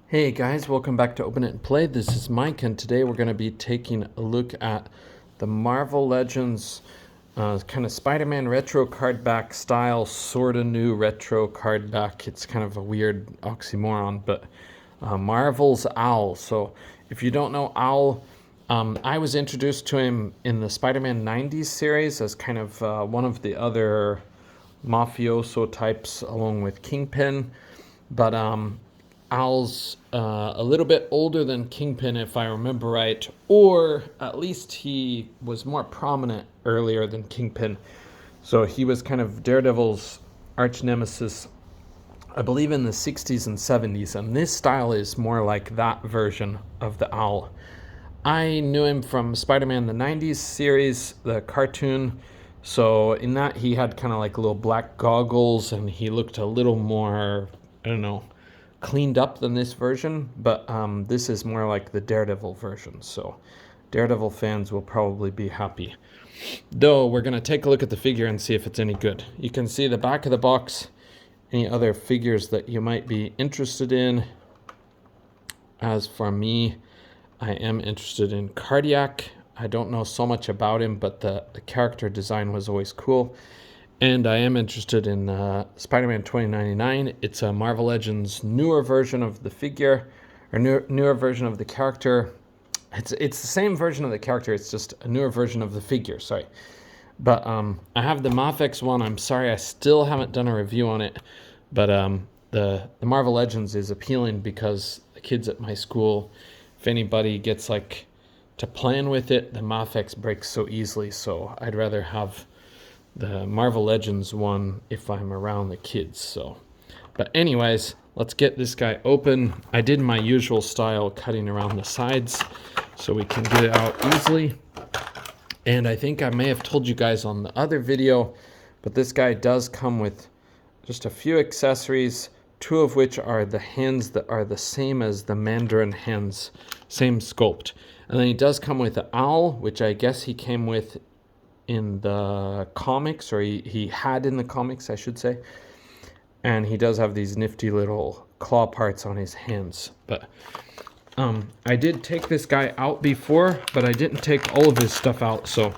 Hey guys, welcome back to Open It and Play. This is Mike, and today we're going to be taking a look at the Marvel Legends kind of Spider-Man retro card back style, sort of new retro card back. It's kind of a weird oxymoron, but Marvel's Owl. So if you don't know Owl, I was introduced to him in the Spider-Man 90s series as kind of one of the other mafioso types along with Kingpin. But Owl's a little bit older than Kingpin, if I remember right, or at least he was more prominent earlier than Kingpin. So he was kind of Daredevil's arch nemesis, I believe, in the 60s and 70s, and this style is more like that version of the Owl. I knew him from Spider-Man the 90s series, the cartoon. So in that, he had kind of like little black goggles, and he looked a little more, I don't know, cleaned up than this version, but this is more like the Daredevil version, so Daredevil fans will probably be happy. Though we're going to take a look at the figure and see if it's any good. You can see the back of the box, any other figures that you might be interested in. As for me, I am interested in Cardiac. I don't know so much about him, but the character design was always cool. And I am interested in Spider-Man 2099. It's a Marvel Legends newer version of the figure, or newer version of the character. It's the same version of the character, it's just a newer version of the figure, sorry. But I have the Mafex one. I'm sorry I still haven't done a review on it. But the Marvel Legends is appealing because the kids at my school, if anybody gets like to plan with it, the Mafex breaks so easily. So I'd rather have the Marvel Legends one if I'm around the kids. So, but anyways, let's get this guy open. I did my usual style, cutting around the sides so we can get it out easily. And I think I may have told you guys on the other video, but this guy does come with just a few accessories, two of which are the hands that are the same as the Mandarin hands, same sculpt. And then he does come with the owl, which I guess he came with in the comics, or he had in the comics, I should say. And he does have these nifty little claw parts on his hands. But I did take this guy out before, but I didn't take all of his stuff out. So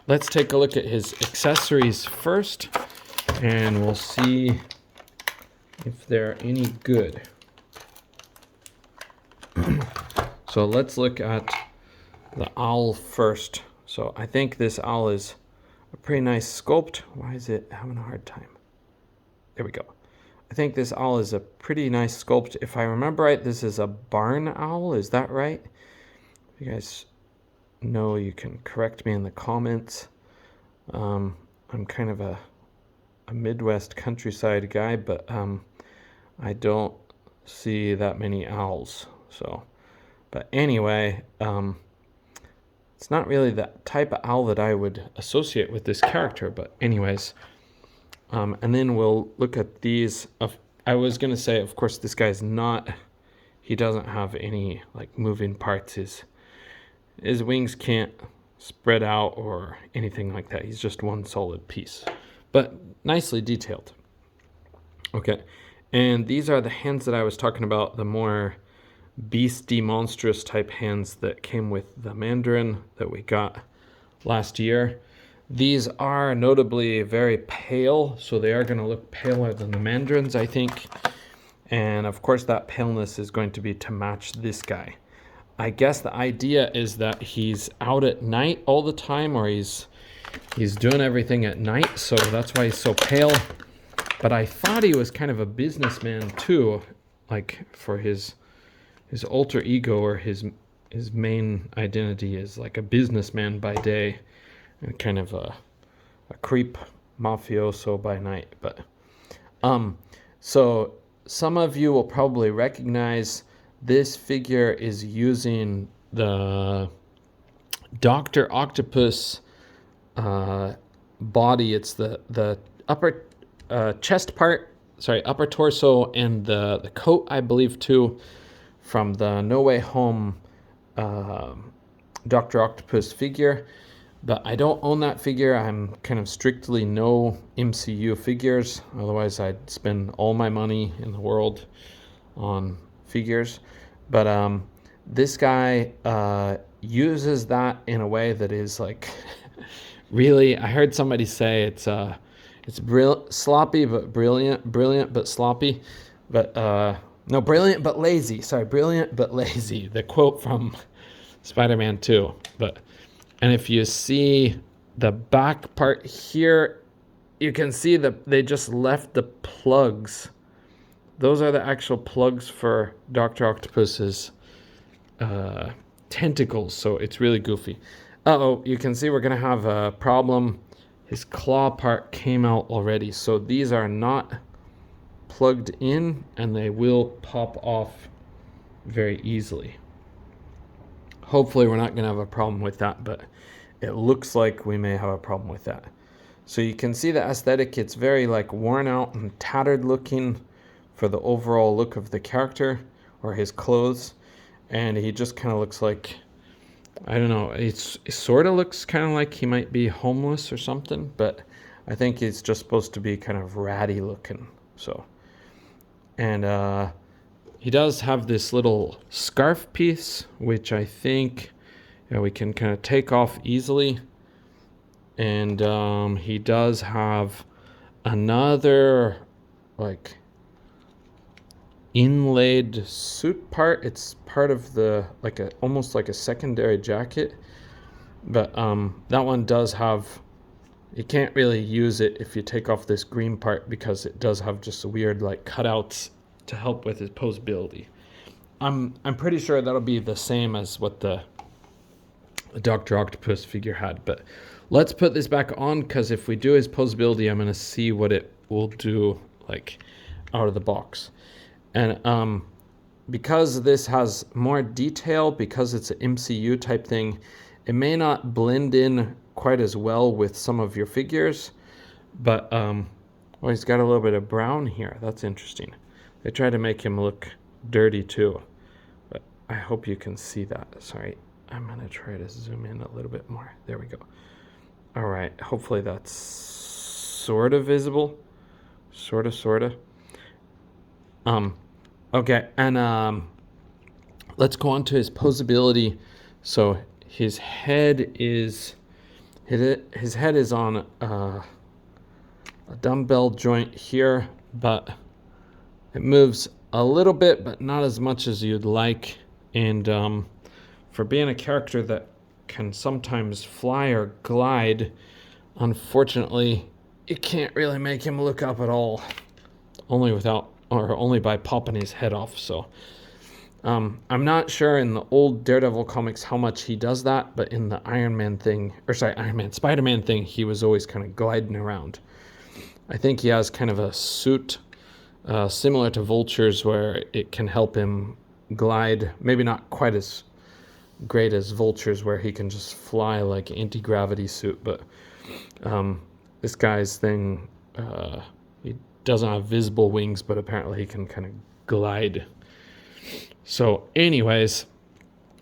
let's take a look at his accessories first, and we'll see if they're any good. So let's look at the owl first. So I think this owl is a pretty nice sculpt. Why is it having a hard time? There we go. I think this owl is a pretty nice sculpt. If I remember right, this is a barn owl. Is that right? If you guys know, you can correct me in the comments. I'm kind of a Midwest countryside guy, but I don't see that many owls. So, but anyway, it's not really the type of owl that I would associate with this character, but anyways. And then we'll look at these. I was going to say, of course, this guy's not, he doesn't have any like moving parts. His wings can't spread out or anything like that. He's just one solid piece, but nicely detailed. Okay, and these are the hands that I was talking about, the more beastie, monstrous type hands that came with the Mandarin that we got last year. These are notably very pale, so they are going to look paler than the Mandarins, I think. And of course that paleness is going to be to match this guy. I guess the idea is that he's out at night all the time, or he's doing everything at night, so that's why he's so pale. But I thought he was kind of a businessman too, like for his alter ego, or his main identity is like a businessman by day and kind of a creep mafioso by night. But so some of you will probably recognize this figure is using the Dr. Octopus body. It's the upper chest part, upper torso, and the coat, I believe, too, from the No Way Home Dr. Octopus figure. But I don't own that figure. I'm kind of strictly no MCU figures. Otherwise, I'd spend all my money in the world on figures, but this guy uses that in a way that is like really. I heard somebody say it's sloppy but brilliant, brilliant but sloppy, but no, brilliant but lazy. Sorry, brilliant but lazy. The quote from Spider-Man 2. And if you see the back part here, you can see that they just left the plugs. Those are the actual plugs for Dr. Octopus's tentacles, so it's really goofy. Uh-oh, you can see we're going to have a problem. His claw part came out already, so these are not plugged in, and they will pop off very easily. Hopefully we're not going to have a problem with that, but it looks like we may have a problem with that. So you can see the aesthetic. It's very like worn out and tattered looking for the overall look of the character or his clothes. And he just kind of looks like, I don't know, it sort of looks kind of like he might be homeless or something, but I think it's just supposed to be kind of ratty looking. So, and he does have this little scarf piece, which I think we can kind of take off easily. And he does have another like inlaid suit part. It's part of the almost like a secondary jacket, but that one does have, you can't really use it if you take off this green part because it does have just weird like cutouts to help with his posability. I'm pretty sure that'll be the same as what the Dr. Octopus figure had, but let's put this back on, because if we do his posability, I'm going to see what it will do like out of the box. And because this has more detail, because it's an MCU type thing, it may not blend in quite as well with some of your figures, but well, he's got a little bit of brown here. That's interesting. They try to make him look dirty too, but I hope you can see that. Sorry, I'm going to try to zoom in a little bit more. There we go. All right, hopefully that's sort of visible. Sort of. Okay, and let's go on to his posability. So his head is on a dumbbell joint here, but it moves a little bit, but not as much as you'd like. And for being a character that can sometimes fly or glide, unfortunately, you can't really make him look up at all, only by popping his head off. So I'm not sure in the old Daredevil comics how much he does that, but in the Spider-Man thing, he was always kind of gliding around. I think he has kind of a suit similar to Vulture's where it can help him glide, maybe not quite as great as Vulture's where he can just fly like anti-gravity suit, but this guy's thing, he doesn't have visible wings, but apparently he can kind of glide. So anyways,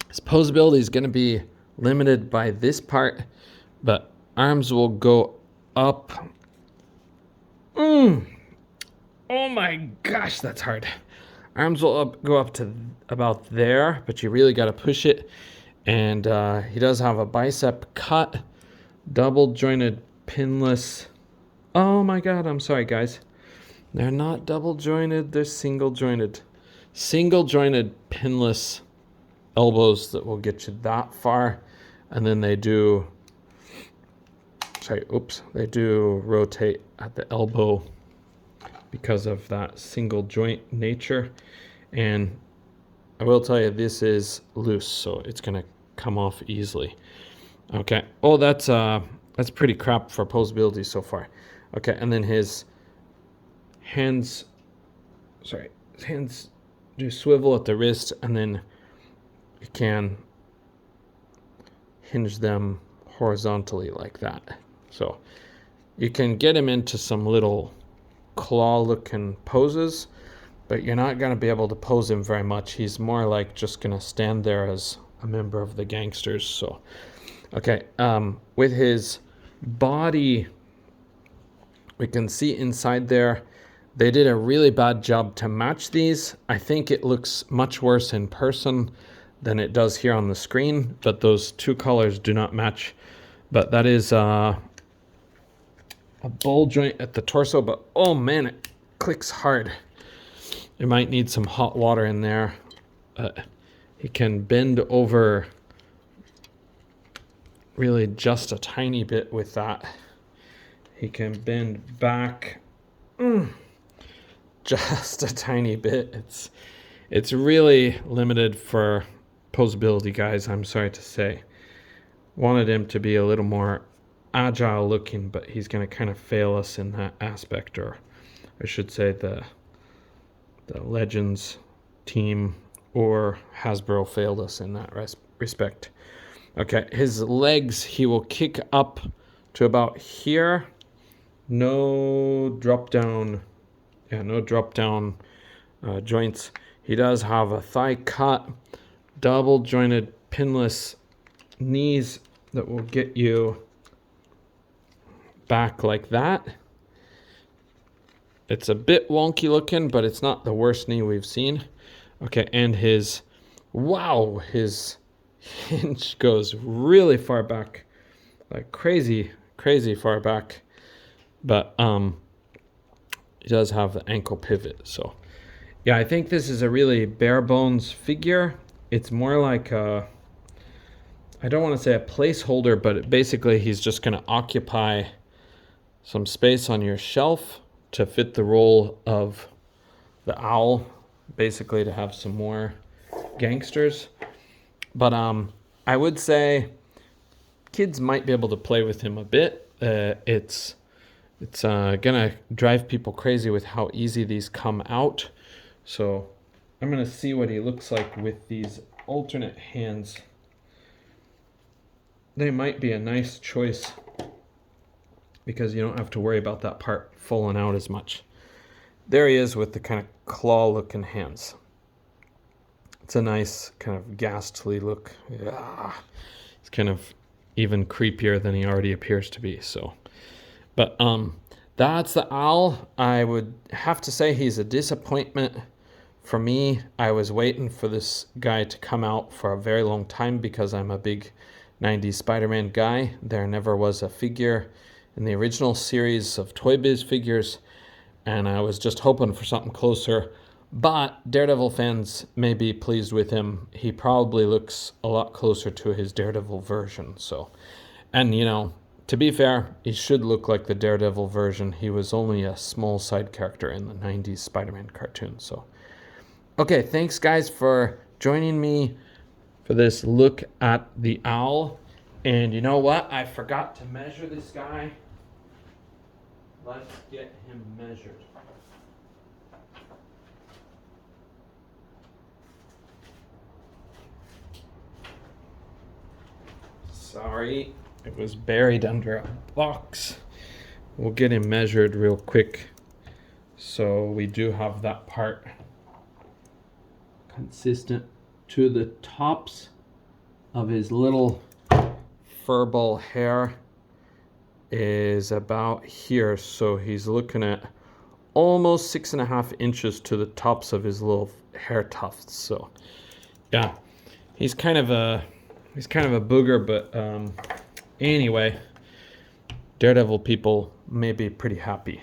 his posability is going to be limited by this part, but arms will go up. Oh my gosh, that's hard. Arms will go up to about there, but you really got to push it. And he does have a bicep cut, double jointed pinless. Oh my god, I'm sorry guys. They're not double jointed, they're single jointed. Single jointed pinless elbows that will get you that far. And then they do rotate at the elbow because of that single joint nature. And I will tell you, this is loose, so it's going to come off easily. Okay. Oh, that's pretty crap for posability so far. Okay, and then his hands do swivel at the wrist, and then you can hinge them horizontally like that. So you can get him into some little claw-looking poses, but you're not going to be able to pose him very much. He's more like just going to stand there as a member of the gangsters. So, okay, with his body, we can see inside there They did a really bad job to match these. I think it looks much worse in person than it does here on the screen, but those two colors do not match. But that is a ball joint at the torso, but oh man, it clicks hard. It might need some hot water in there. He can bend over really just a tiny bit with that. He can bend back just a tiny bit. It's really limited for posability, guys, I'm sorry to say. Wanted him to be a little more agile looking, but he's going to kind of fail us in that aspect, or I should say the Legends team or Hasbro failed us in that respect. Okay, his legs, he will kick up to about here. No drop down. Yeah, no drop down joints. He does have a thigh cut, double jointed pinless knees that will get you back like that. It's a bit wonky looking, but it's not the worst knee we've seen. Okay, and his hinge goes really far back, like crazy far back. But he does have the ankle pivot. So yeah, I think this is a really bare bones figure. It's more like a, I don't want to say a placeholder, but basically he's just going to occupy some space on your shelf to fit the role of the owl, basically to have some more gangsters. But I would say kids might be able to play with him a bit. It's gonna drive people crazy with how easy these come out. So I'm gonna see what he looks like with these alternate hands. They might be a nice choice because you don't have to worry about that part falling out as much. There he is with the kind of claw looking hands. It's a nice kind of ghastly look. Yeah. It's kind of even creepier than he already appears to be. So, but that's the owl. I would have to say he's a disappointment for me. I was waiting for this guy to come out for a very long time because I'm a big 90s Spider-Man guy. There never was a figure in the original series of Toy Biz figures, and I was just hoping for something closer. But Daredevil fans may be pleased with him. He probably looks a lot closer to his Daredevil version. So, and you know, to be fair, he should look like the Daredevil version. He was only a small side character in the 90s Spider-Man cartoon. So, okay, thanks guys for joining me for this look at the owl. And you know what? I forgot to measure this guy. Let's get him measured. Sorry, it was buried under a box. We'll get him measured real quick. So we do have that part consistent to the tops of his little furball hair is about here. So he's looking at almost 6.5 inches to the tops of his little hair tufts. So yeah, he's kind of a booger, but anyway, Daredevil people may be pretty happy.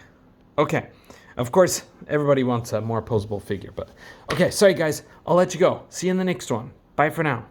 Okay, of course, everybody wants a more posable figure, but okay, sorry guys, I'll let you go. See you in the next one. Bye for now.